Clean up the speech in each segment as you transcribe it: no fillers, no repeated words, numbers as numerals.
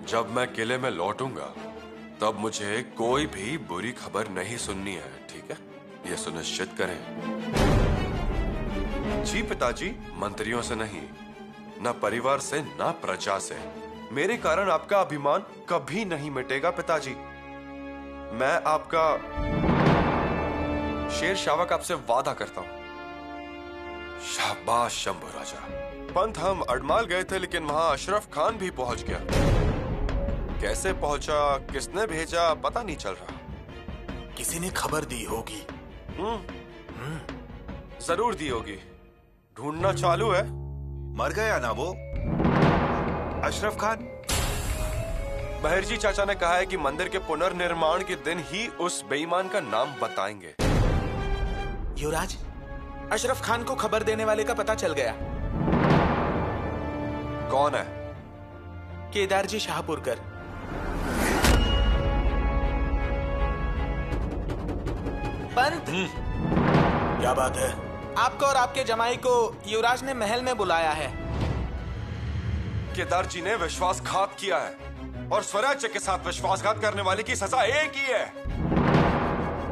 जब मैं किले में लौटूंगा तब मुझे कोई भी बुरी खबर नहीं सुननी है, ठीक है? ये सुनिश्चित करें। जी पिताजी, मंत्रियों से नहीं, ना परिवार से, ना प्रजा से। मेरे कारण आपका अभिमान कभी नहीं मिटेगा पिताजी। मैं आपका शेर शावक आपसे वादा करता हूं। शाबाश शंभू राजा। पंत, हम अडमाल गए थे लेकिन वहां अशरफ खान भी पहुंच गया। कैसे पहुंचा, किसने भेजा, पता नहीं चल रहा। किसी ने खबर दी होगी। जरूर दी होगी। ढूंढना चालू है। मर गया ना वो अशरफ खान? बहरजी चाचा ने कहा है कि मंदिर के पुनर्निर्माण के दिन ही उस बेईमान का नाम बताएंगे। युवराज, अशरफ खान को खबर देने वाले का पता चल गया। कौन है? केदारजी शाहपुरकर। पंत, क्या बात है? आपको और आपके जमाई को युवराज ने महल में बुलाया है। केदार जी ने विश्वासघात किया है और स्वराज्य के साथ विश्वासघात करने वाले की सजा एक ही है।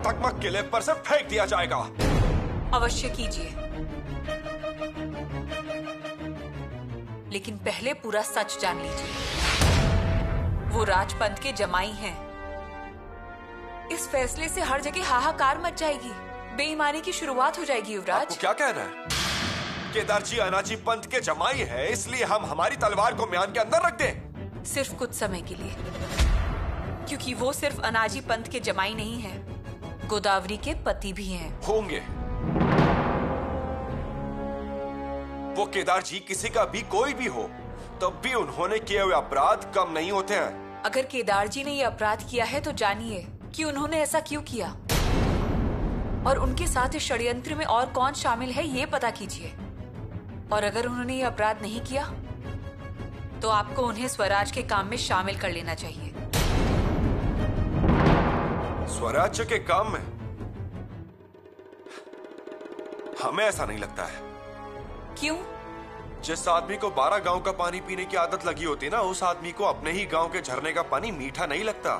तकमक किले पर से फेंक दिया जाएगा। अवश्य कीजिए, लेकिन पहले पूरा सच जान लीजिए। वो राजपंत के जमाई हैं। इस फैसले से हर जगह हाहाकार मच जाएगी, बेईमानी की शुरुआत हो जाएगी। युवराज, आपको क्या कहना है? केदार जी अनाजी पंत के जमाई है, इसलिए हम हमारी तलवार को म्यान के अंदर रख दें? सिर्फ कुछ समय के लिए, क्योंकि वो सिर्फ अनाजी पंत के जमाई नहीं है, गोदावरी के पति भी हैं। होंगे। वो केदार जी किसी का भी कोई भी हो, तब भी उन्होंने किए हुए अपराध कम नहीं होते हैं। अगर केदार जी ने ये अपराध किया है तो जानिए कि उन्होंने ऐसा क्यों किया, और उनके साथ इस षड्यंत्र में और कौन शामिल है ये पता कीजिए। और अगर उन्होंने ये अपराध नहीं किया तो आपको उन्हें स्वराज के काम में शामिल कर लेना चाहिए। स्वराज्य के काम में? हमें ऐसा नहीं लगता है। क्यों? जिस आदमी को 12 गांव का पानी पीने की आदत लगी होती ना, उस आदमी को अपने ही गांव के झरने का पानी मीठा नहीं लगता।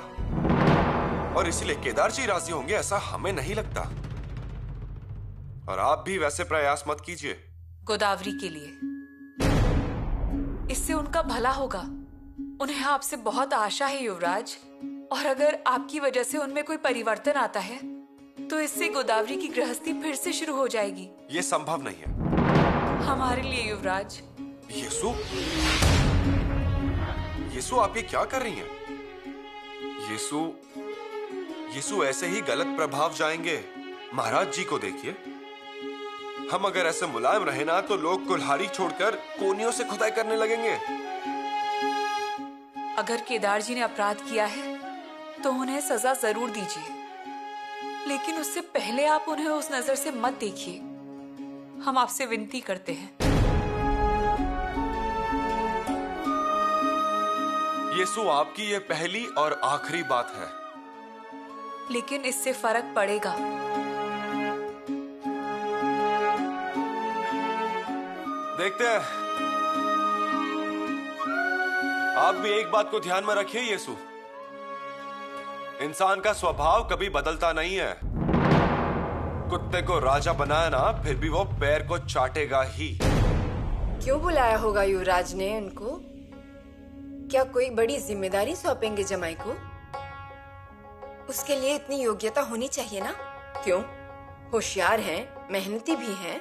और इसलिए केदार जी राजी होंगे ऐसा हमें नहीं लगता। और आप भी वैसे प्रयास मत कीजिए। गोदावरी के लिए, इससे उनका भला होगा। उन्हें आपसे बहुत आशा है युवराज, और अगर आपकी वजह से उनमें कोई परिवर्तन आता है तो इससे गोदावरी की गृहस्थी फिर से शुरू हो जाएगी। ये संभव नहीं है हमारे लिए युवराज। येसु, येसु आप ये क्या कर रही हैं? येसु ऐसे ही गलत प्रभाव जाएंगे। महाराज जी को देखिए, हम अगर ऐसे मुलायम रहे ना तो लोग कुल्हाड़ी छोड़कर कोनियों से खुदाई करने लगेंगे। अगर केदार जी ने अपराध किया है तो उन्हें सजा जरूर दीजिए, लेकिन उससे पहले आप उन्हें उस नजर से मत देखिए। हम आपसे विनती करते हैं। येसु, आपकी ये पहली और आखिरी बात है। लेकिन इससे फर्क पड़ेगा। देखते हैं। आप भी एक बात को ध्यान में रखिए येसु, इंसान का स्वभाव कभी बदलता नहीं है। कुत्ते को राजा बनाया ना, फिर भी वो पैर को चाटेगा ही। क्यों बुलाया होगा युवराज ने उनको? क्या कोई बड़ी जिम्मेदारी सौंपेंगे जमाई को? उसके लिए इतनी योग्यता होनी चाहिए ना? क्यों? होशियार हैं, मेहनती भी हैं।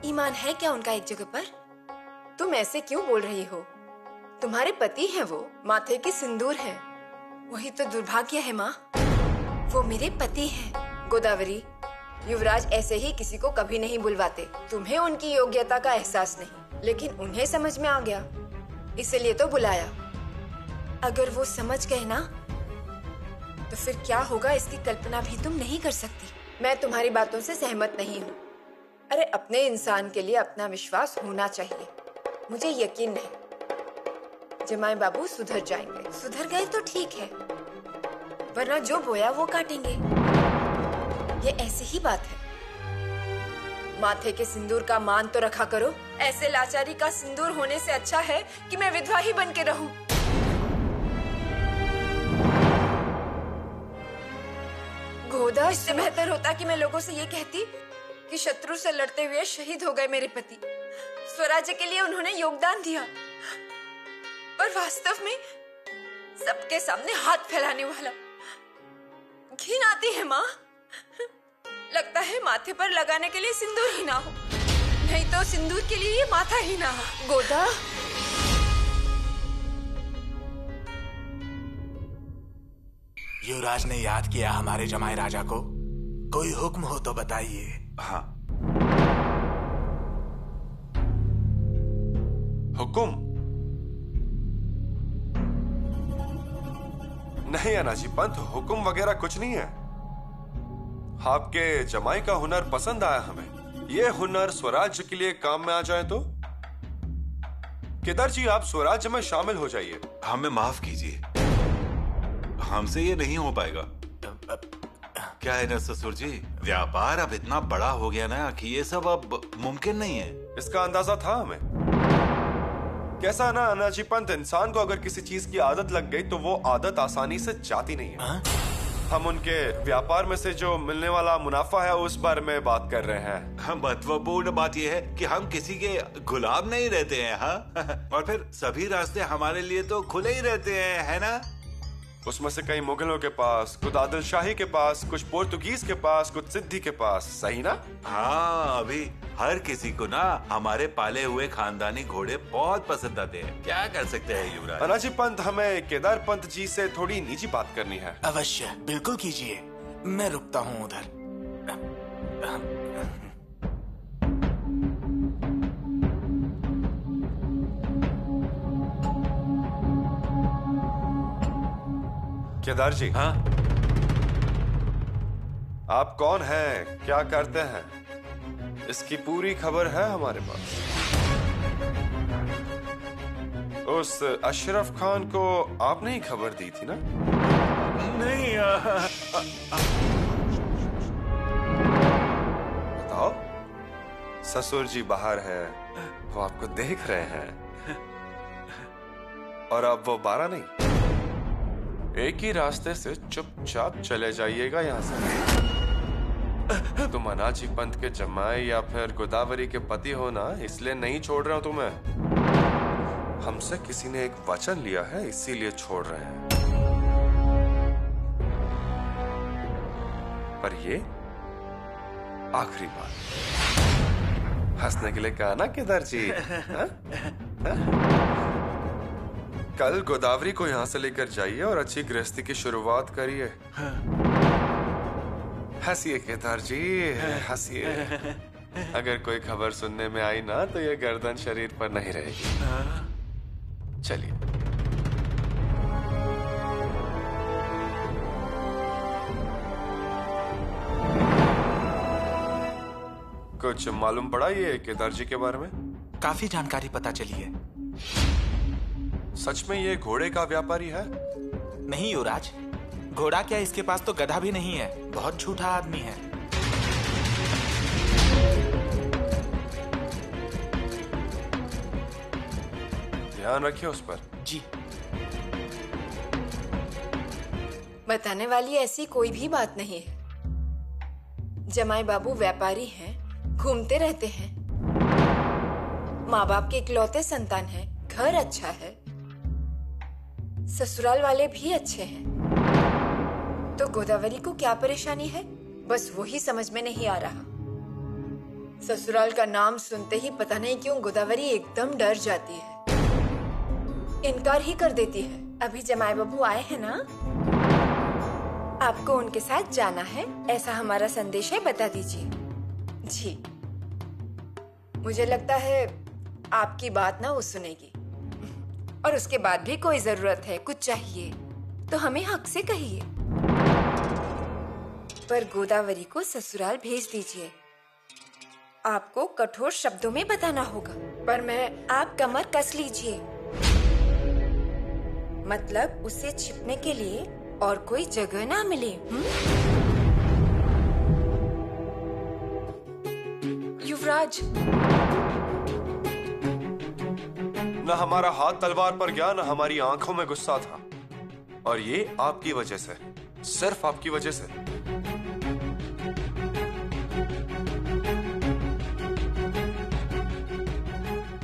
ईमान है क्या उनका एक जगह पर? तुम ऐसे क्यों बोल रही हो? तुम्हारे पति हैं वो, माथे की सिंदूर है। वही तो दुर्भाग्य है माँ, वो मेरे पति हैं। गोदावरी, युवराज ऐसे ही किसी को कभी नहीं बुलवाते। तुम्हें उनकी योग्यता का एहसास नहीं, लेकिन उन्हें समझ में आ गया, इसलिए तो बुलाया। अगर वो समझ गए ना तो फिर क्या होगा इसकी कल्पना भी तुम नहीं कर सकती। मैं तुम्हारी बातों से सहमत नहीं हूँ। अरे अपने इंसान के लिए अपना विश्वास होना चाहिए। मुझे यकीन नहीं जमाई बाबू सुधर जाएंगे। सुधर गए तो ठीक है, वरना जो बोया वो काटेंगे। ये ऐसी ही बात है। माथे के सिंदूर का मान तो रखा करो। ऐसे लाचारी का सिंदूर होने से अच्छा है कि मैं विधवा ही बन के रहूं। गोदा, इससे बेहतर होता कि मैं लोगों से ये कहती कि शत्रु से लड़ते हुए शहीद हो गए मेरे पति। स्वराज्य के लिए उन्होंने योगदान दिया, पर वास्तव में सबके सामने हाथ फैलाने वाला। घिन आती है माँ। लगता है माथे पर लगाने के लिए सिंदूर ही ना हो, नहीं तो सिंदूर के लिए ये माथा ही ना हो। गोदा, युवराज ने याद किया हमारे जमाई राजा को। कोई हुक्म हो तो बताइए। हाँ, हुकुम? नहीं अनाजी पंत, हुकुम वगैरह कुछ नहीं है। आपके जमाई का हुनर पसंद आया हमें। ये हुनर स्वराज्य के लिए काम में आ जाए तो? केदार जी, आप स्वराज्य में शामिल हो जाइए। हमें माफ कीजिए, हमसे ये नहीं हो पाएगा। क्या है ना ससुर जी, व्यापार अब इतना बड़ा हो गया ना कि ये सब अब मुमकिन नहीं है। इसका अंदाजा था हमें। कैसा है ना अनाजी पंत, इंसान को अगर किसी चीज की आदत लग गई तो वो आदत आसानी से जाती नहीं है। हम उनके व्यापार में से जो मिलने वाला मुनाफा है उस बारे में बात कर रहे हैं। महत्वपूर्ण बात यह है कि हम किसी के गुलाम नहीं रहते हैं। हाँ और फिर सभी रास्ते हमारे लिए तो खुले ही रहते हैं, है ना? उसमें से कई मुगलों के पास, कुछ आदिल शाही के पास, कुछ पोर्तुगीज के पास, कुछ सिद्धि के पास, सही ना? हाँ, अभी हर किसी को ना हमारे पाले हुए खानदानी घोड़े बहुत पसंद आते हैं। क्या कर सकते हैं युवराज? अनाजी पंत, हमें केदार पंत जी से थोड़ी निजी बात करनी है। अवश्य, बिल्कुल कीजिए। मैं रुकता हूँ उधर। केदार जी, हाँ, आप कौन हैं, क्या करते हैं, इसकी पूरी खबर है हमारे पास। उस अशरफ खान को आपने ही खबर दी थी ना? नहीं। बताओ। ससुर जी बाहर हैं, वो आपको देख रहे हैं, और अब वो 12 नहीं, एक ही रास्ते से चुपचाप चले जाइएगा यहाँ से। तुम अनाजी पंत के जमाई या फिर गोदावरी के पति हो ना, इसलिए नहीं छोड़ रहा हूं तुम्हें। हमसे किसी ने एक वचन लिया है, इसीलिए छोड़ रहे हैं। पर ये आखिरी बार। हंसने के लिए कहा ना केदार जी? हा? हा? कल गोदावरी को यहां से लेकर जाइए और अच्छी गृहस्थी की शुरुआत करिए। हंसिए केदार जी, हंसिए। अगर कोई खबर सुनने में आई ना तो ये गर्दन शरीर पर नहीं रहेगी। चलिए। कुछ मालूम पड़ा ये केदार जी के बारे में? काफी जानकारी पता चली है। सच में ये घोड़े का व्यापारी है? नहीं युवराज, घोड़ा क्या, इसके पास तो गधा भी नहीं है। बहुत झूठा आदमी है। ध्यान रखिए उस पर। जी। बताने वाली ऐसी कोई भी बात नहीं है। जमाई बाबू व्यापारी हैं, घूमते रहते हैं, माँ बाप के इकलौते संतान हैं, घर अच्छा है, ससुराल वाले भी अच्छे हैं। तो गोदावरी को क्या परेशानी है, बस वही समझ में नहीं आ रहा। ससुराल का नाम सुनते ही पता नहीं क्यों गोदावरी एकदम डर जाती है, इनकार ही कर देती है। अभी जमाई बाबू आए हैं ना, आपको उनके साथ जाना है, ऐसा हमारा संदेश है, बता दीजिए। जी, मुझे लगता है आपकी बात ना वो सुनेगी, और उसके बाद भी कोई जरूरत है, कुछ चाहिए तो हमें हक से कहिए। पर गोदावरी को ससुराल भेज दीजिए। आपको कठोर शब्दों में बताना होगा, पर आप कमर कस लीजिए। मतलब उसे छिपने के लिए और कोई जगह ना मिले। युवराज। न हमारा हाथ तलवार पर गया, न हमारी आंखों में गुस्सा था, और ये आपकी वजह से, सिर्फ आपकी वजह से।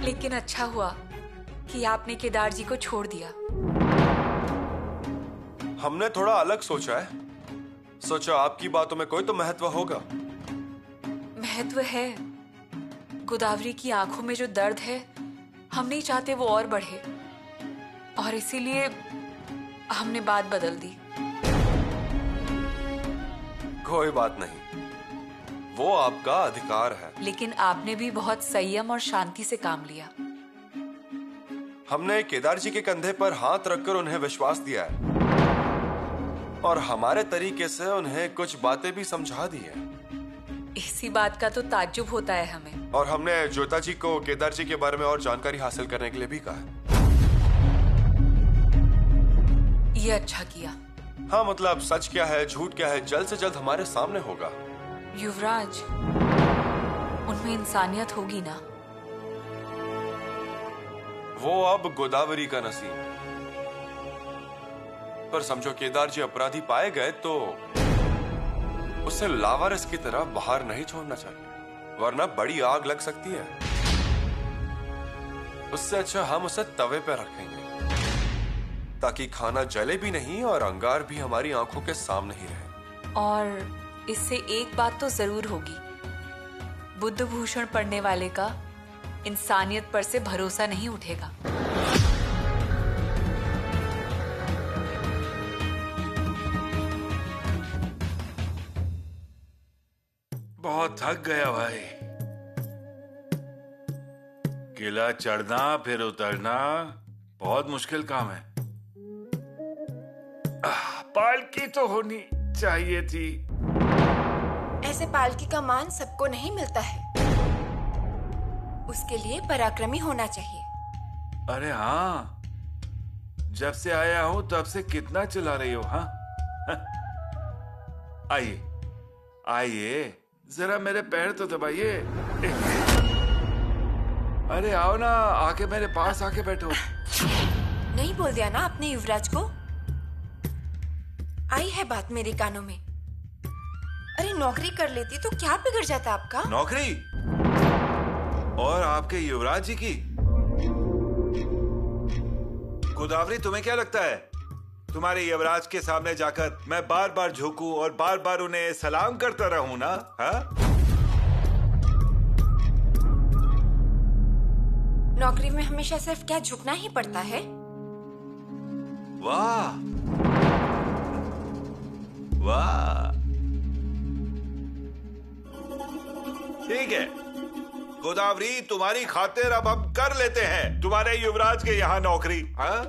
लेकिन अच्छा हुआ कि आपने केदार जी को छोड़ दिया। हमने थोड़ा अलग सोचा है। सोचा आपकी बातों में कोई तो महत्व होगा। महत्व है। गोदावरी की आंखों में जो दर्द है, हम नहीं चाहते वो और बढ़े, और इसीलिए हमने बात बदल दी। कोई बात नहीं, वो आपका अधिकार है। लेकिन आपने भी बहुत संयम और शांति से काम लिया। हमने केदार जी के कंधे पर हाथ रखकर उन्हें विश्वास दिया है, और हमारे तरीके से उन्हें कुछ बातें भी समझा दी है। इसी बात का तो ताज्जुब होता है हमें। और हमने ज्योता जी को केदार जी के बारे में और जानकारी हासिल करने के लिए भी कहा है। ये अच्छा किया। हाँ, मतलब सच क्या है, झूठ क्या है, जल्द से जल्द हमारे सामने होगा। युवराज, उनमें इंसानियत होगी ना? वो अब गोदावरी का नसीब। पर समझो केदार जी अपराधी पाए गए तो उसे लावारिस की तरह बाहर नहीं छोड़ना चाहिए, वरना बड़ी आग लग सकती है। उससे अच्छा हम उसे तवे पे रखेंगे, ताकि खाना जले भी नहीं और अंगार भी हमारी आंखों के सामने ही रहे। और इससे एक बात तो जरूर होगी, बुद्ध भूषण पढ़ने वाले का इंसानियत पर से भरोसा नहीं उठेगा। बहुत थक गया भाई। किला चढ़ना फिर उतरना बहुत मुश्किल काम है। पालकी तो होनी चाहिए थी। ऐसे पालकी का मान सबको नहीं मिलता है। उसके लिए पराक्रमी होना चाहिए। अरे हाँ, जब से आया हूं तब से कितना चला रही हो? हाँ, आइए आइए, जरा मेरे पैर तो दबाइए। अरे आओ ना, आके मेरे पास आके बैठो। नहीं बोल दिया ना आपने युवराज को? आई है बात मेरे कानों में। अरे नौकरी कर लेती तो क्या बिगड़ जाता आपका? नौकरी? और आपके युवराज जी की? गोदावरी, तुम्हें क्या लगता है तुम्हारे युवराज के सामने जाकर मैं बार बार झुकूं और बार बार उन्हें सलाम करता रहूं ना? हाँ? नौकरी में हमेशा सिर्फ क्या झुकना ही पड़ता है? वाह वाह, ठीक है गोदावरी, तुम्हारी खातिर अब हम कर लेते हैं तुम्हारे युवराज के यहाँ नौकरी। हाँ,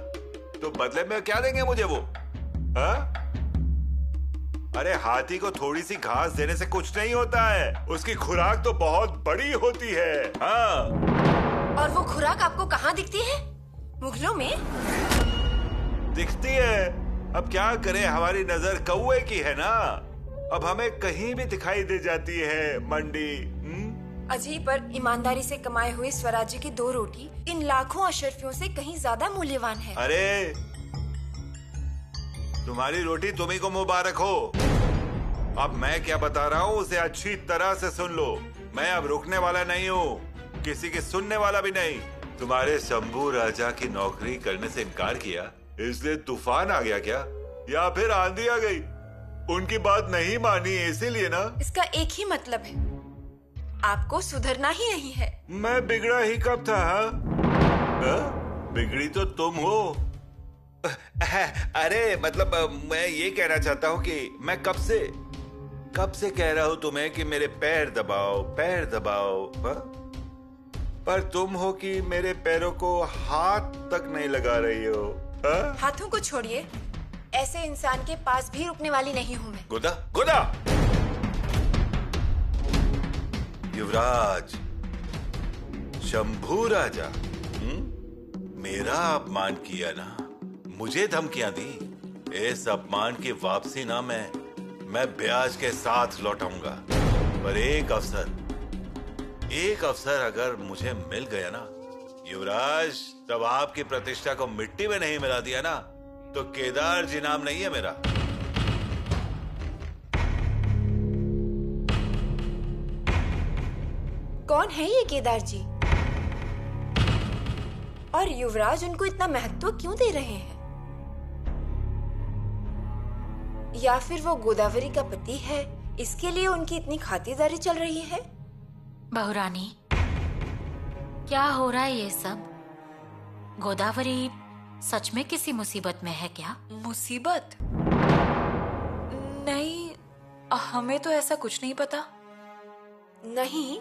तो बदले में क्या देंगे मुझे वो? हाँ? अरे हाथी को थोड़ी सी घास देने से कुछ नहीं होता है, उसकी खुराक तो बहुत बड़ी होती है। हाँ। और वो खुराक आपको कहाँ दिखती है? मुगलों में? दिखती है, अब क्या करें, हमारी नजर कौवे की है ना। अब हमें कहीं भी दिखाई दे जाती है मंडी। अजीब, पर ईमानदारी से कमाए हुए स्वराज्य की 2 रोटी इन लाखों अशरफियों से कहीं ज्यादा मूल्यवान है। अरे तुम्हारी रोटी तुम्ही को मुबारक हो। अब मैं क्या बता रहा हूँ उसे अच्छी तरह से सुन लो। मैं अब रुकने वाला नहीं हूँ, किसी की सुनने वाला भी नहीं। तुम्हारे शंभू राजा की नौकरी करने से इनकार किया इसलिए तूफान आ गया क्या, या फिर आंधी आ गई? उनकी बात नहीं मानी इसीलिए ना? इसका एक ही मतलब है, आपको सुधरना ही नहीं है। मैं बिगड़ा ही कब था? बिगड़ी तो तुम हो। अरे मतलब मैं ये कहना चाहता हूँ कि मैं कब से कह रहा हूँ तुम्हें कि मेरे पैर दबाओ पैर दबाओ, पर तुम हो कि मेरे पैरों को हाथ तक नहीं लगा रही हो। हाथों को छोड़िए, ऐसे इंसान के पास भी रुकने वाली नहीं हूँ मैं। गोदा गोदा, युवराज, शंभू राजा, मेरा अपमान किया ना, मुझे धमकियां दी। इस अपमान की वापसी ना मैं ब्याज के साथ लौटाऊंगा। पर एक अवसर एक अवसर अगर मुझे मिल गया ना युवराज, तब आपकी प्रतिष्ठा को मिट्टी में नहीं मिला दिया ना, तो केदार जी नाम नहीं है मेरा। कौन है ये केदार जी? और युवराज उनको इतना महत्व क्यों दे रहे हैं? या फिर वो गोदावरी का पति है, इसके लिए उनकी इतनी खातिरदारी चल रही है? बहुरानी, क्या हो रहा है ये सब? गोदावरी सच में किसी मुसीबत में है क्या? मुसीबत? नहीं, हमें तो ऐसा कुछ नहीं पता। नहीं,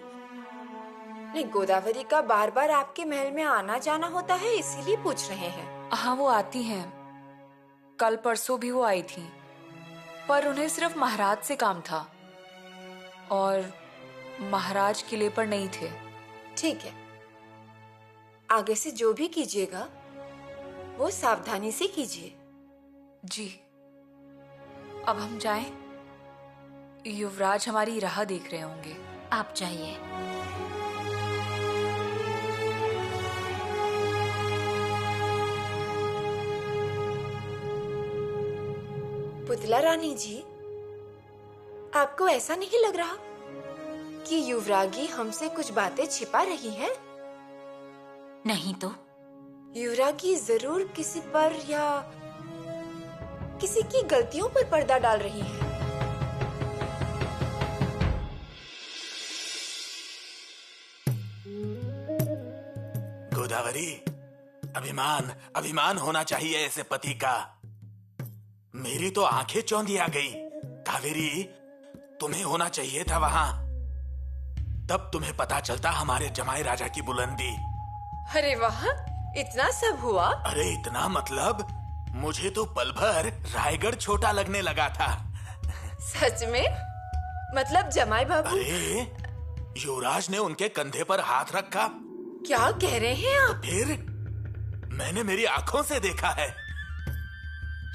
गोदावरी का बार बार आपके महल में आना जाना होता है, इसीलिए पूछ रहे हैं। हाँ, वो आती हैं। कल परसों भी वो आई थी, पर उन्हें सिर्फ महाराज से काम था और महाराज किले पर नहीं थे। ठीक है, आगे से जो भी कीजिएगा वो सावधानी से कीजिए। जी, अब हम जाएं? युवराज हमारी राह देख रहे होंगे। आप जाइए। पुतला रानी जी, आपको ऐसा नहीं लग रहा कि युवरागी हमसे कुछ बातें छिपा रही है? नहीं तो? युवरागी जरूर किसी पर या किसी की गलतियों पर पर्दा डाल रही है। गोदावरी, अभिमान अभिमान होना चाहिए ऐसे पति का। मेरी तो आंखें चौंधी आ गई। कावेरी, तुम्हें होना चाहिए था वहां, तब तुम्हें पता चलता हमारे जमाई राजा की बुलंदी। अरे वाह, इतना सब हुआ? अरे इतना मतलब मुझे तो पल भर रायगढ़ छोटा लगने लगा था। सच में? मतलब जमाई बाबू? अरे युवराज ने उनके कंधे पर हाथ रखा। क्या कह रहे हैं आप? फिर मैंने मेरी आंखों से देखा है।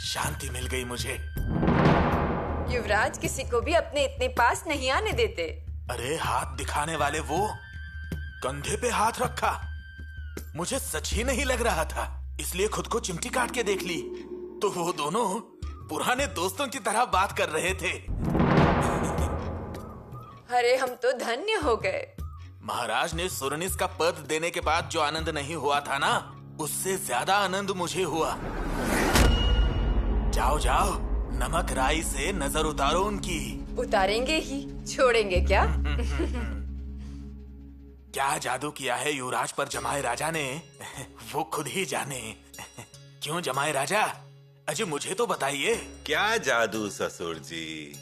शांति मिल गई मुझे। युवराज किसी को भी अपने इतने पास नहीं आने देते। अरे हाथ दिखाने वाले वो, कंधे पे हाथ रखा। मुझे सच ही नहीं लग रहा था, इसलिए खुद को चिमटी काट के देख ली तो वो दोनों पुराने दोस्तों की तरह बात कर रहे थे। अरे हम तो धन्य हो गए। महाराज ने सुरनिस का पद देने के बाद जो आनंद नहीं हुआ था ना, उससे ज्यादा आनंद मुझे हुआ। जाओ जाओ, नमक राई से नजर उतारो उनकी। उतारेंगे ही, छोड़ेंगे क्या? क्या जादू किया है युवराज पर जमाई राजा ने, वो खुद ही जाने। क्यों जमाई राजा, अजय मुझे तो बताइए। क्या जादू ससुर जी,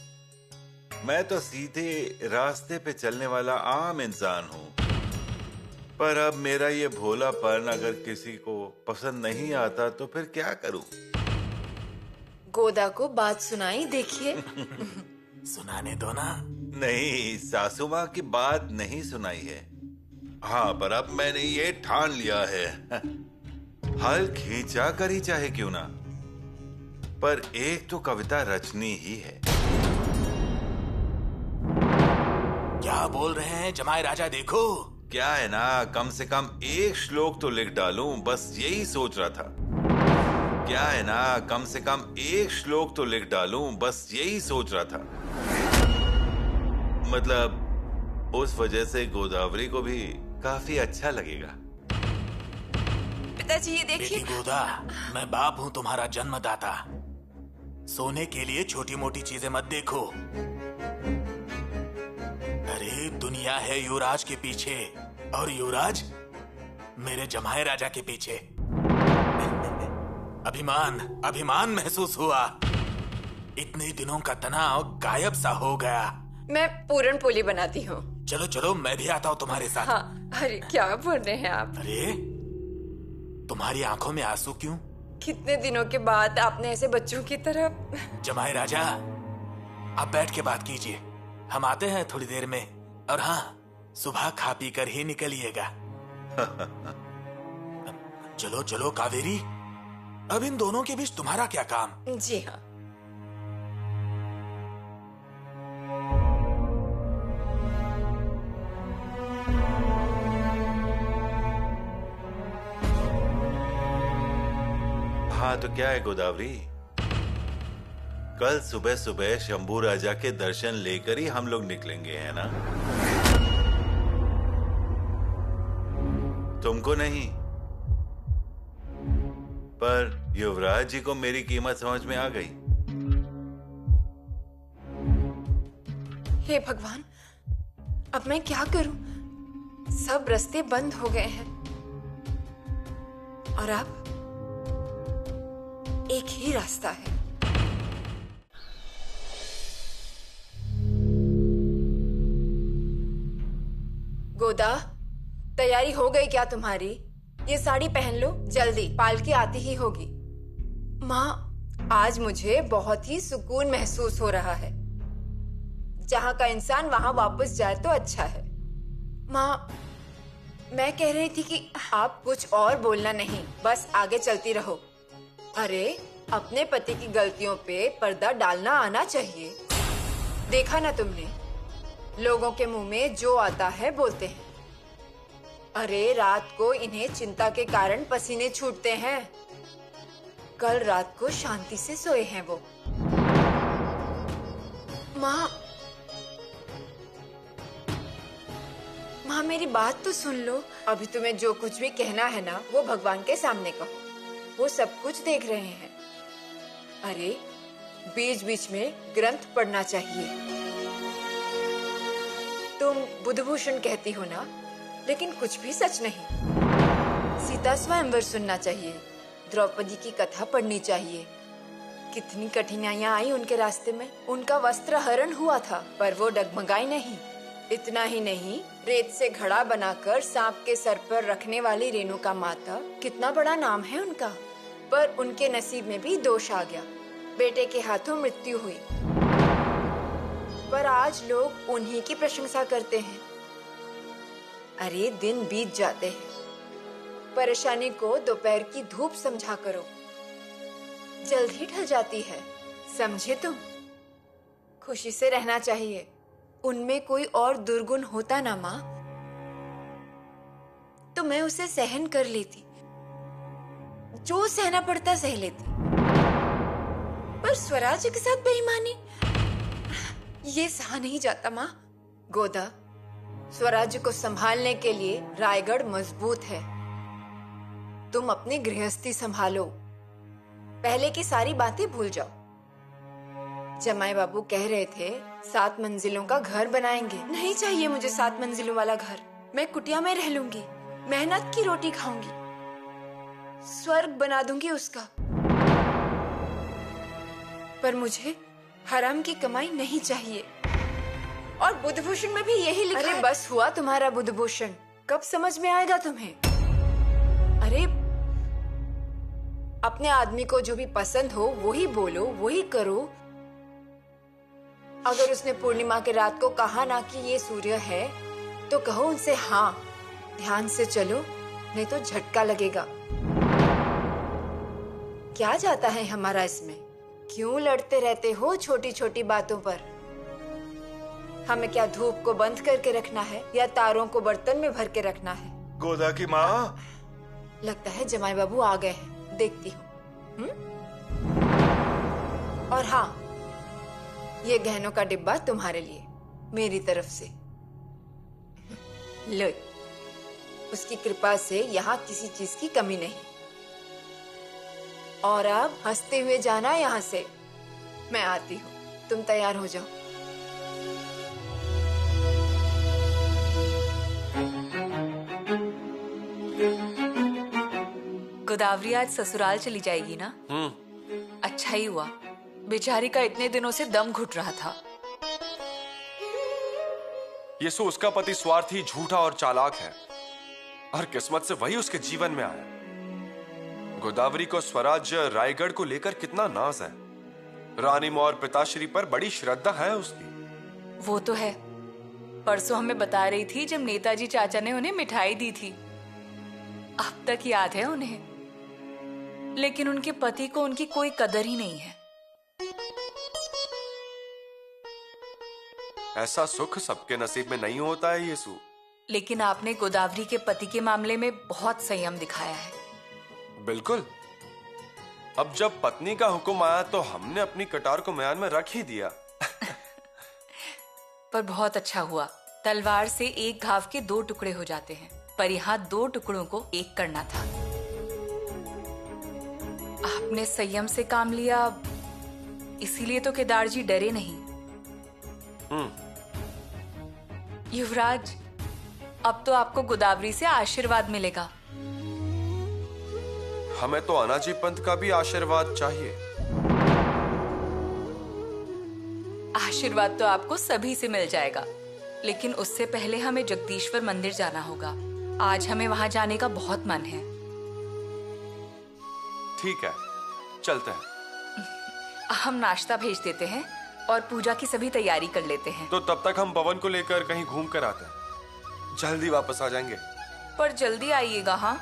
मैं तो सीधे रास्ते पे चलने वाला आम इंसान हूँ, पर अब मेरा ये भोलापन अगर किसी को पसंद नहीं आता तो फिर क्या करूँ? गोदा को बात सुनाई, देखिए। सुनाने दो ना। नहीं, सासू माँ की बात नहीं सुनाई है। हाँ, पर अब मैंने ये ठान लिया है, हल खींचा कर ही चाहे क्यों ना, पर एक तो कविता रचनी ही है। क्या बोल रहे हैं जमाई राजा? देखो क्या है ना, कम से कम एक श्लोक तो लिख डालूं, बस यही सोच रहा था। क्या है ना, कम से कम एक श्लोक तो लिख डालूं, बस यही सोच रहा था। मतलब उस वजह से गोदावरी को भी काफी अच्छा लगेगा। पिताजी ये देखिए। बेटी गोदा, मैं बाप हूँ तुम्हारा जन्मदाता। सोने के लिए छोटी मोटी चीजें मत देखो। अरे दुनिया है युवराज के पीछे और युवराज मेरे जमाई राजा के पीछे। अभिमान अभिमान महसूस हुआ। इतने दिनों का तनाव गायब सा हो गया। मैं पूरन पोली बनाती हूँ। चलो चलो, मैं भी आता हूँ तुम्हारे साथ। हाँ, अरे क्या बोल रहे हैं आप? अरे तुम्हारी आंखों में आंसू क्यों? कितने दिनों के बाद आपने ऐसे बच्चों की तरह। जमाई राजा, आप बैठ के बात कीजिए, हम आते हैं थोड़ी देर में। और हाँ, सुबह खा पी कर ही निकलिएगा। चलो चलो कावेरी, अब इन दोनों के बीच तुम्हारा क्या काम? जी हाँ। हाँ तो क्या है गोदावरी, कल सुबह सुबह शंभू राजा के दर्शन लेकर ही हम लोग निकलेंगे, है ना? तुमको नहीं, पर युवराज जी को मेरी कीमत समझ में आ गई। हे भगवान, अब मैं क्या करूं? सब रास्ते बंद हो गए हैं और अब एक ही रास्ता है। गोदा, तैयारी हो गई क्या तुम्हारी? ये साड़ी पहन लो जल्दी, पालकी आती ही होगी। माँ, आज मुझे बहुत ही सुकून महसूस हो रहा है। जहाँ का इंसान वहाँ वापस जाए तो अच्छा है। माँ, मैं कह रही थी कि आप कुछ और बोलना नहीं, बस आगे चलती रहो। अरे, अपने पति की गलतियों पे पर्दा डालना आना चाहिए। देखा ना तुमने, लोगों के मुंह में जो आता है बोलते हैं। अरे, रात को इन्हें चिंता के कारण पसीने छूटते हैं। कल रात को शांति से सोए हैं वो। माँ, मेरी बात तो सुन लो। अभी तुम्हें जो कुछ भी कहना है ना, वो भगवान के सामने कहो। वो सब कुछ देख रहे हैं। अरे, बीच बीच में ग्रंथ पढ़ना चाहिए। तुम बुधभूषण कहती हो ना, लेकिन कुछ भी सच नहीं। सीता स्वयंवर सुनना चाहिए, द्रौपदी की कथा पढ़नी चाहिए। कितनी कठिनाइयां आई उनके रास्ते में। उनका वस्त्र हरण हुआ था, पर वो डगमगाई नहीं। इतना ही नहीं, रेत से घड़ा बनाकर सांप के सर पर रखने वाली रेणुका माता, कितना बड़ा नाम है उनका। पर उनके नसीब में भी दोष आ गया, बेटे के हाथों मृत्यु हुई। पर आज लोग उन्हीं की प्रशंसा करते हैं। अरे, दिन बीत जाते हैं। परेशानी को दोपहर की धूप समझा करो, जल्द ही ढल जाती है। समझे तुम? खुशी से रहना चाहिए। उनमें कोई और दुर्गुण होता ना माँ, तो मैं उसे सहन कर लेती। जो सहना पड़ता सह लेती। पर स्वराज के साथ बेईमानी, ये सहा नहीं जाता माँ। गोदा, स्वराज्य को संभालने के लिए रायगढ़ मजबूत है। तुम अपनी गृहस्थी संभालो, पहले की सारी बातें भूल जाओ। जमाई बाबू कह रहे थे 7 मंजिलों का घर बनाएंगे। नहीं चाहिए मुझे 7 मंजिलों वाला घर। मैं कुटिया में रह लूंगी, मेहनत की रोटी खाऊंगी, स्वर्ग बना दूंगी उसका। पर मुझे हराम की कमाई नहीं चाहिए। और बुधभूषण में भी यही लिखा है। अरे बस हुआ तुम्हारा बुधभूषण, कब समझ में आएगा तुम्हें? अरे, अपने आदमी को जो भी पसंद हो वही बोलो, वही करो। अगर उसने पूर्णिमा के रात को कहा ना कि ये सूर्य है, तो कहो उनसे हाँ, ध्यान से चलो, नहीं तो झटका लगेगा। क्या जाता है हमारा इसमें? क्यों लड़ते रहते हो छोटी छोटी बातों पर? हमें क्या धूप को बंद करके रखना है या तारों को बर्तन में भर के रखना है? गोदा की माँ, लगता है जमाई बाबू आ गए हैं, देखती हूँ। और हाँ, ये गहनों का डिब्बा तुम्हारे लिए, मेरी तरफ से। लो, उसकी कृपा से यहाँ किसी चीज की कमी नहीं। और अब हंसते हुए जाना यहाँ से। मैं आती हूँ, तुम तैयार हो जाओ। गोदावरी आज ससुराल चली जाएगी ना? अच्छा ही हुआ, बेचारी का इतने दिनों से दम घुट रहा था। यीशु, उसका पति स्वार्थी, झूठा और चालाक है, और किस्मत से वही उसके जीवन में आया। गोदावरी को स्वराज्य रायगढ़ को लेकर कितना नाज है। रानी और पिताश्री पर बड़ी श्रद्धा है उसकी। वो तो है, परसों हमें बता रही थी जब नेताजी चाचा ने उन्हें मिठाई दी थी। अब तक याद है उन्हें। लेकिन उनके पति को उनकी कोई कदर ही नहीं है। ऐसा सुख सबके नसीब में नहीं होता है यीशु। लेकिन आपने गोदावरी के पति के मामले में बहुत संयम दिखाया है। बिल्कुल, अब जब पत्नी का हुक्म आया तो हमने अपनी कटार को म्यान में रख ही दिया। पर बहुत अच्छा हुआ। तलवार से एक घाव के 2 टुकड़े हो जाते हैं, पर यहाँ 2 टुकड़ों को एक करना था। आपने संयम से काम लिया, इसीलिए तो केदार जी डरे नहीं। युवराज, अब तो आपको गोदावरी से आशीर्वाद मिलेगा। हमें तो अनाजी पंत का भी आशीर्वाद चाहिए। आशीर्वाद तो आपको सभी से मिल जाएगा, लेकिन उससे पहले हमें जगदीश्वर मंदिर जाना होगा। आज हमें वहां जाने का बहुत मन है। ठीक है, चलते हैं। हम नाश्ता भेज देते हैं और पूजा की सभी तैयारी कर लेते हैं। तो तब तक हम पवन को लेकर कहीं घूम कर आते हैं। जल्दी वापस आ जाएंगे। पर जल्दी आइएगा। हाँ,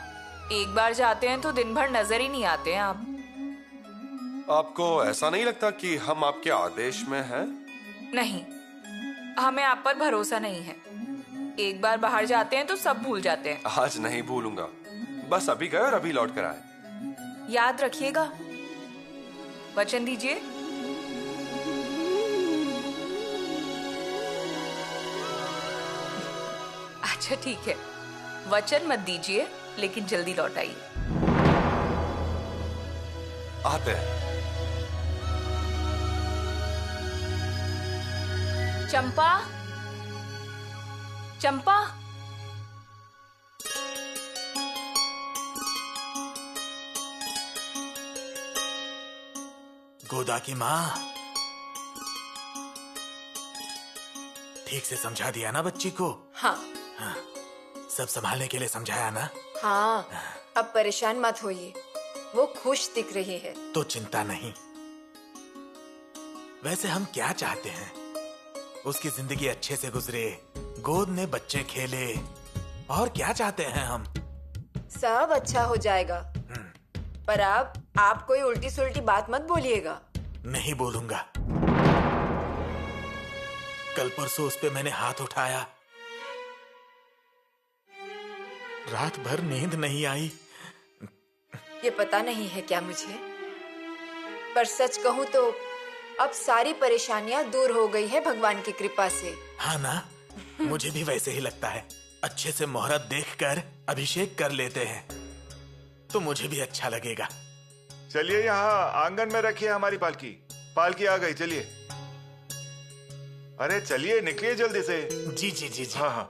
एक बार जाते हैं तो दिन भर नजर ही नहीं आते हैं आप। आपको ऐसा नहीं लगता कि हम आपके आदेश में हैं? नहीं, हमें आप पर भरोसा नहीं है। एक बार बाहर जाते हैं तो सब भूल जाते हैं। आज नहीं भूलूंगा। बस अभी गए और अभी लौट कर आए। याद रखिएगा। वचन दीजिए। अच्छा ठीक है, वचन मत दीजिए, लेकिन जल्दी लौट आइए। आते हैं। चंपा, चंपा। गोदा की माँ, ठीक से समझा दिया ना बच्ची को? हाँ सब संभालने के लिए समझाया ना? हाँ, अब परेशान मत होइए, वो खुश दिख रही है। तो चिंता नहीं। वैसे हम क्या चाहते हैं? उसकी जिंदगी अच्छे से गुजरे, गोद में बच्चे खेले, और क्या चाहते हैं हम? सब अच्छा हो जाएगा। पर आप कोई उल्टी सुल्टी बात मत बोलिएगा। नहीं बोलूंगा। कल परसों उस पे मैंने हाथ उठाया, रात भर नींद नहीं आई। ये पता नहीं है क्या मुझे, पर सच कहूँ तो अब सारी परेशानियां दूर हो गई है भगवान की कृपा से। हाँ ना, मुझे भी वैसे ही लगता है। अच्छे से मुहूर्त देखकर अभिषेक कर लेते हैं तो मुझे भी अच्छा लगेगा। चलिए, यहाँ आंगन में रखिए हमारी पालकी। पालकी आ गई, चलिए। अरे चलिए, निकलिए जल्दी से। जी जी जी जी। हाँ हाँ।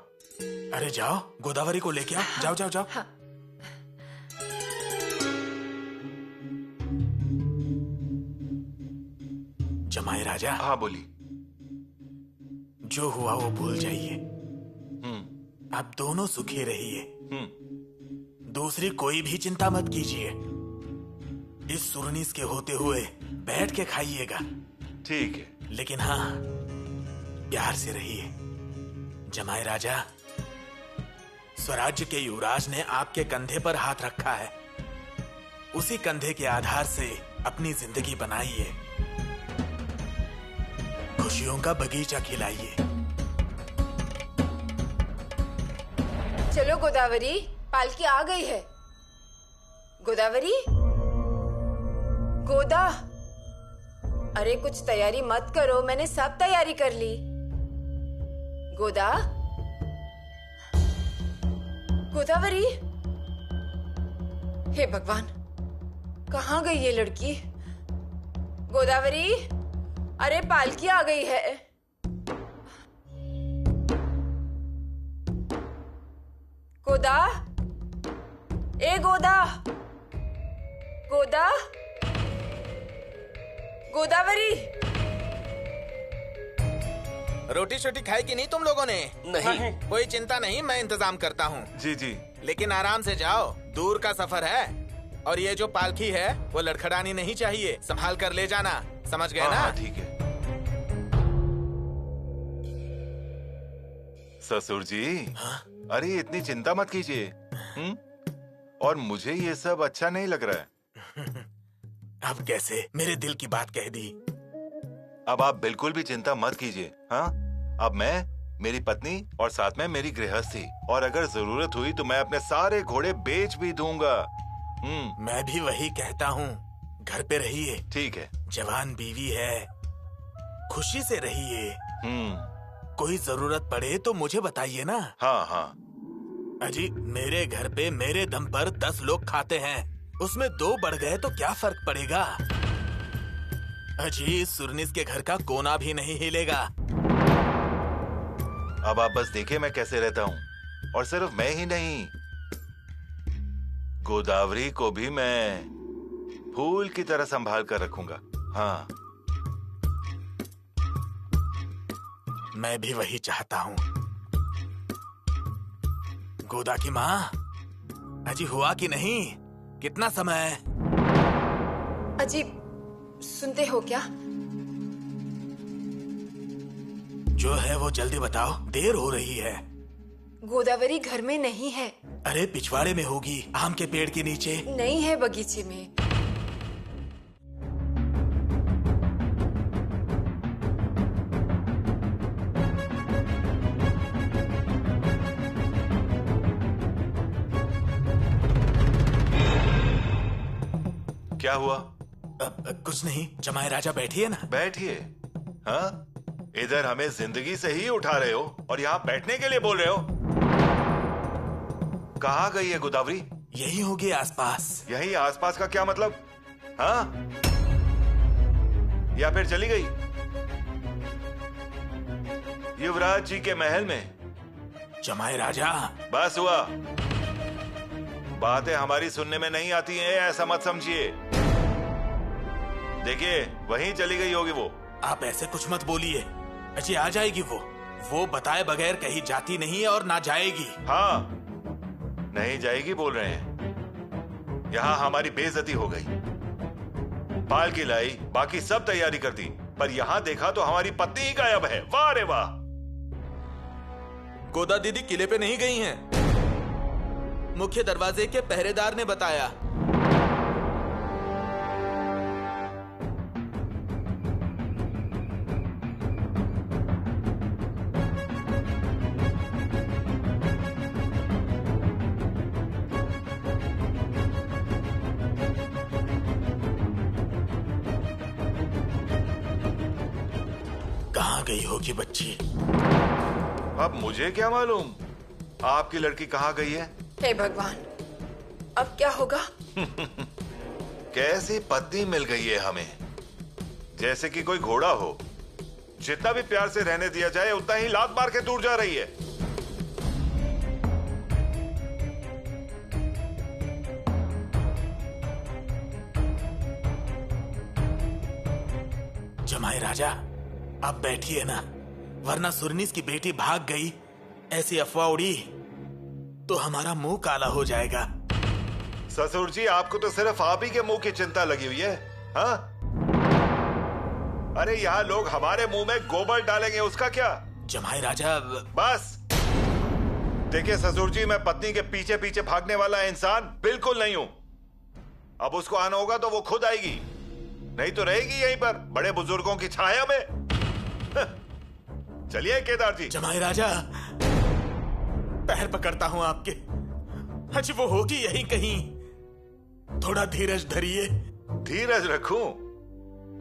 अरे जाओ, गोदावरी को लेके आओ। जाओ जाओ जाओ। हाँ। जमाई राजा। हाँ बोली। जो हुआ वो भूल जाइए। अब दोनों सुखी रहिए। दूसरी कोई भी चिंता मत कीजिए। इस सुरनीस के होते हुए बैठ के खाइएगा। ठीक है। लेकिन हाँ, प्यार से रहिए। जमाई राजा, स्वराज्य के युवराज ने आपके कंधे पर हाथ रखा है। उसी कंधे के आधार से अपनी जिंदगी बनाइए। खुशियों का बगीचा खिलाइए। चलो गोदावरी, पालकी आ गई है। गोदावरी, गोदा, अरे कुछ तैयारी मत करो, मैंने सब तैयारी कर ली। गोदा, गोदावरी, हे भगवान, कहाँ गई ये लड़की? गोदावरी, अरे पालकी आ गई है। गोदा, ए गोदा, गोदा, गोदावरी। रोटी शोटी खाई कि नहीं तुम लोगों ने? नहीं। कोई चिंता नहीं, मैं इंतजाम करता हूँ। जी जी। लेकिन आराम से जाओ, दूर का सफर है। और ये जो पालकी है वो लड़खड़ानी नहीं चाहिए, संभाल कर ले जाना। समझ गए ना? हाँ, ठीक है। ससुर जी। हाँ? अरे इतनी चिंता मत कीजिए। और मुझे ये सब अच्छा नहीं लग रहा है। अब कैसे मेरे दिल की बात कह दी? अब आप बिल्कुल भी चिंता मत कीजिए। हाँ, अब मैं, मेरी पत्नी और साथ में मेरी गृहस्थी, और अगर जरूरत हुई तो मैं अपने सारे घोड़े बेच भी दूंगा। मैं भी वही कहता हूँ। घर पे रहिए। ठीक है। जवान बीवी है, खुशी से रहिए। कोई जरूरत पड़े तो मुझे बताइए ना। हाँ हाँ। अजी मेरे घर पे मेरे दम पर 10 लोग खाते हैं, उसमें 2 बढ़ गए तो क्या फर्क पड़ेगा। अजी सुरनीस के घर का कोना भी नहीं हिलेगा। अब आप बस देखिए मैं कैसे रहता हूँ, और सिर्फ मैं ही नहीं, गोदावरी को भी मैं फूल की तरह संभाल कर रखूंगा। हाँ, मैं भी वही चाहता हूँ। गोदा की माँ, अजी हुआ कि नहीं? कितना समय है? अजी सुनते हो क्या? जो है वो जल्दी बताओ, देर हो रही है। गोदावरी घर में नहीं है। अरे पिछवाड़े में होगी, आम के पेड़ के नीचे। नहीं है, बगीचे में। क्या हुआ? कुछ नहीं, जमाए राजा बैठिए ना। बैठिए। हाँ, इधर हमें जिंदगी से ही उठा रहे हो और यहाँ बैठने के लिए बोल रहे हो? कहाँ गई है गोदावरी? यही होगी आसपास। यही आसपास का क्या मतलब? हाँ, या फिर चली गई युवराज जी के महल में? जमाए राजा, बस हुआ, बातें हमारी सुनने में नहीं आती हैं, ऐसा मत समझिए। देखिए वहीं चली गई होगी वो। आप ऐसे कुछ मत बोलिए। अजी आ जाएगी वो बताए बगैर कहीं जाती नहीं है और ना जाएगी। हाँ, नहीं जाएगी बोल रहे हैं। यहाँ हमारी बेइज्जती हो गई। पालकी लाई, बाकी सब तैयारी कर दी, पर यहाँ देखा तो हमारी पत्नी ही गायब है। वाह रे वाह। गोदा दीदी किले पे नहीं गई हैं। मुख्य दरवाजे के पहरेदार ने बताया। कहाँ गई होगी बच्ची? अब मुझे क्या मालूम आपकी लड़की कहाँ गई है। हे भगवान, अब क्या होगा? कैसी पत्नी मिल गई है हमें, जैसे कि कोई घोड़ा हो। जितना भी प्यार से रहने दिया जाए उतना ही लात मार के दूर जा रही है। जमाए राजा, अब बैठिए ना, वरना सुरनीस की बेटी भाग गई ऐसी अफवाह उड़ी तो हमारा मुंह काला हो जाएगा। ससुर जी, आपको तो सिर्फ आप ही के मुंह की चिंता लगी हुई है। हाँ? अरे यहाँ लोग हमारे मुंह में गोबर डालेंगे, उसका क्या? जमाए राजा, बस देखिए ससुर जी, मैं पत्नी के पीछे पीछे भागने वाला इंसान बिल्कुल नहीं हूं। अब उसको आना होगा तो वो खुद आएगी, नहीं तो रहेगी यहीं पर बड़े बुजुर्गों की छाया में। चलिए केदार जी। जमाए राजा, पैर पकड़ता हूं आपके। अच्छा वो होगी यहीं कहीं, थोड़ा धीरज धरिए। धीरज रखूं?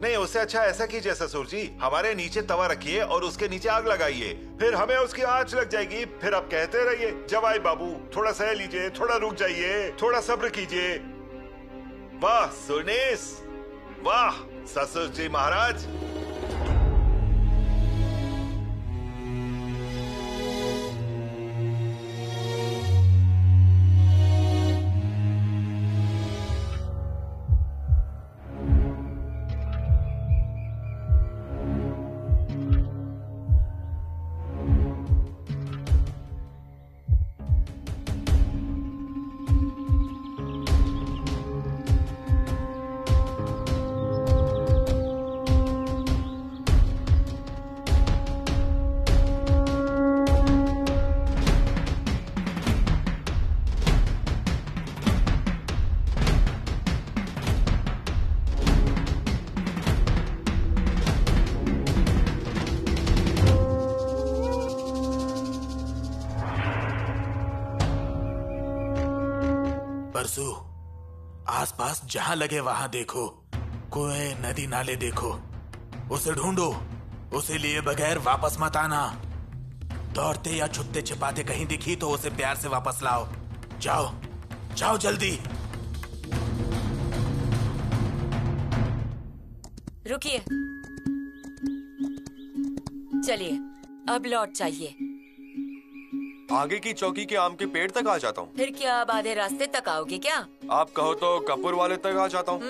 नहीं, उससे अच्छा ऐसा कीजिए ससुर जी, हमारे नीचे तवा रखिए और उसके नीचे आग लगाइए, फिर हमें उसकी आंच लग जाएगी। फिर आप कहते रहिए, जवाई बाबू थोड़ा सह लीजिए, थोड़ा रुक जाइए, थोड़ा सब्र कीजिए। वाह सुरनीस, वाह ससुर जी महाराज। परसू, आसपास जहां लगे वहां देखो, कुएं, नदी नाले देखो, उसे ढूंढो, उसे लिए बगैर वापस मत आना। दौड़ते या छुपते छिपाते कहीं दिखी तो उसे प्यार से वापस लाओ। जाओ जाओ जल्दी। रुकिए, चलिए अब लौट जाइए। आगे की चौकी के आम के पेड़ तक आ जाता हूँ। फिर क्या आप आधे रास्ते तक आओगे क्या? आप कहो तो कपूर वाले तक आ जाता हूँ।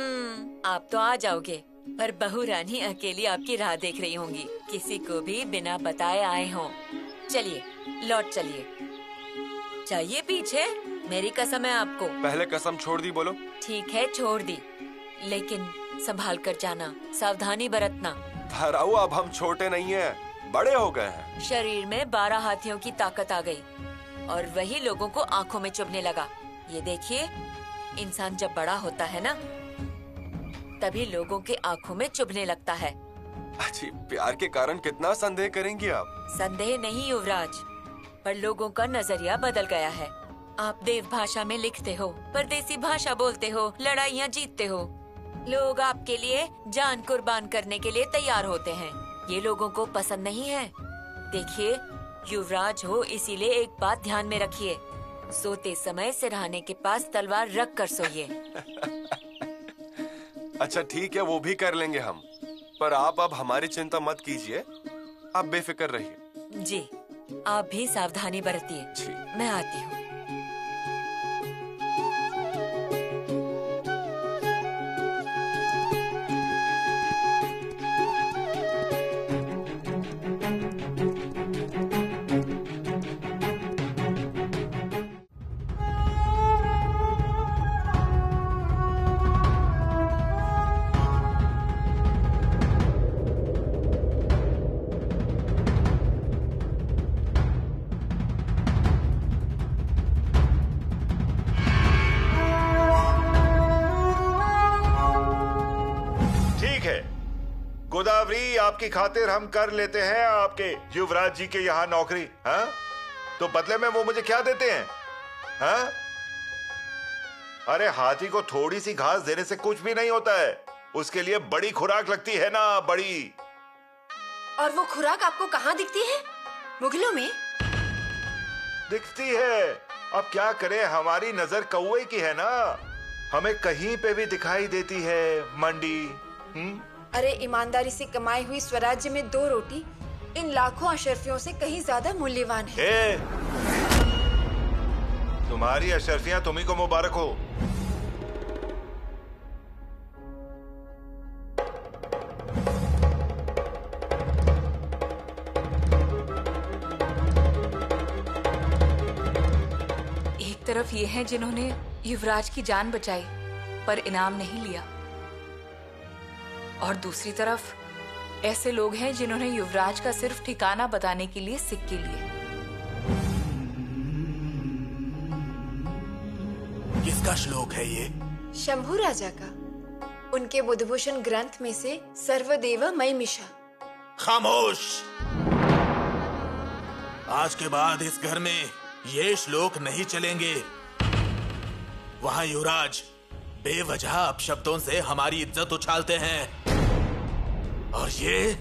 आप तो आ जाओगे, पर बहू रानी अकेली आपकी राह देख रही होंगी, किसी को भी बिना बताए आए हों। चलिए लौट चलिए। चाहिए पीछे, मेरी कसम है आपको। पहले कसम छोड़ दी, बोलो। ठीक है छोड़ दी, लेकिन संभाल कर जाना, सावधानी बरतना। हराऊ, अब हम छोटे नहीं हैं, बड़े हो गए हैं। शरीर में 12 हाथियों की ताकत आ गई और वही लोगों को आंखों में चुभने लगा। ये देखिए, इंसान जब बड़ा होता है ना, तभी लोगों के आंखों में चुभने लगता है। अच्छी, प्यार के कारण कितना संदेह करेंगी आप? संदेह नहीं युवराज, पर लोगों का नजरिया बदल गया है। आप देव भाषा में लिखते हो, परदेसी भाषा बोलते हो, लड़ाइयाँ जीतते हो। लोग आपके लिए जान कुर्बान करने के लिए तैयार होते हैं। ये लोगों को पसंद नहीं है। देखिए, युवराज हो, इसीलिए एक बात ध्यान में रखिए, सोते समय सिरहाने के पास तलवार रख कर सोइए। अच्छा ठीक है, वो भी कर लेंगे हम, पर आप अब हमारी चिंता मत कीजिए, आप बेफिक्र रहिए। जी, आप भी सावधानी बरतिए। जी। मैं आती हूँ। गोदावरी, आपकी खातिर हम कर लेते हैं आपके युवराज जी के यहाँ नौकरी। हाँ, तो बदले में वो मुझे क्या देते हैं? हाँ, अरे हाथी को थोड़ी सी घास देने से कुछ भी नहीं होता है, उसके लिए बड़ी खुराक लगती है ना, बड़ी। और वो खुराक आपको कहाँ दिखती है? मुगलों में दिखती है। अब क्या करें, हमारी नजर कौवे की है ना, हमें कहीं पे भी दिखाई देती है मंडी। अरे ईमानदारी से कमाई हुई स्वराज्य में 2 रोटी इन लाखों अशरफियों से कहीं ज्यादा मूल्यवान है। तुम्हारी अशरफियां तुम्ही को मुबारक हो। एक तरफ ये हैं जिन्होंने युवराज की जान बचाई पर इनाम नहीं लिया, और दूसरी तरफ ऐसे लोग हैं जिन्होंने युवराज का सिर्फ ठिकाना बताने के लिए सिक्के लिए। किसका श्लोक है ये? शंभू राजा का, उनके बुधभूषण ग्रंथ में से सर्वदेव मयिमिषा। खामोश! आज के बाद इस घर में ये श्लोक नहीं चलेंगे। वहां युवराज बेवजह अपशब्दों से हमारी इज्जत उछालते हैं और ये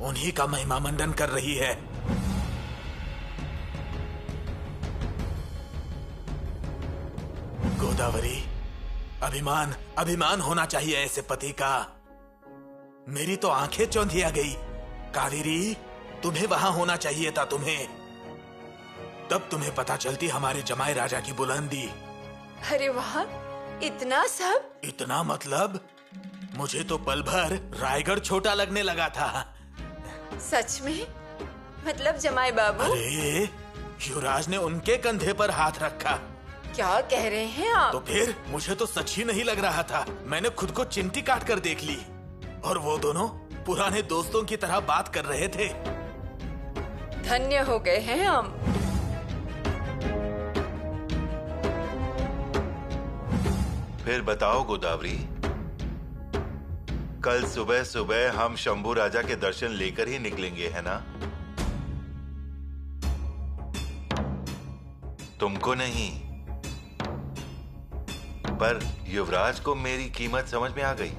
उन्हीं का महिमा मंडन कर रही है। गोदावरी, अभिमान अभिमान होना चाहिए ऐसे पति का। मेरी तो आंखें चौंधिया गई। कावेरी, तुम्हें वहां होना चाहिए था, तुम्हें। तब तुम्हें पता चलती हमारे जमाई राजा की बुलंदी। अरे वाह, इतना सब? इतना मतलब मुझे तो पल भर रायगढ़ छोटा लगने लगा था। सच में? मतलब जमाई बाबू? अरे युवराज ने उनके कंधे पर हाथ रखा। क्या कह रहे हैं आप? तो फिर मुझे तो सच ही नहीं लग रहा था। मैंने खुद को चिमटी काट कर देख ली और वो दोनों पुराने दोस्तों की तरह बात कर रहे थे। धन्य हो गए हैं हम। फिर बताओ गोदावरी, कल सुबह सुबह हम शंभू राजा के दर्शन लेकर ही निकलेंगे, है ना? तुमको नहीं, पर युवराज को मेरी कीमत समझ में आ गई।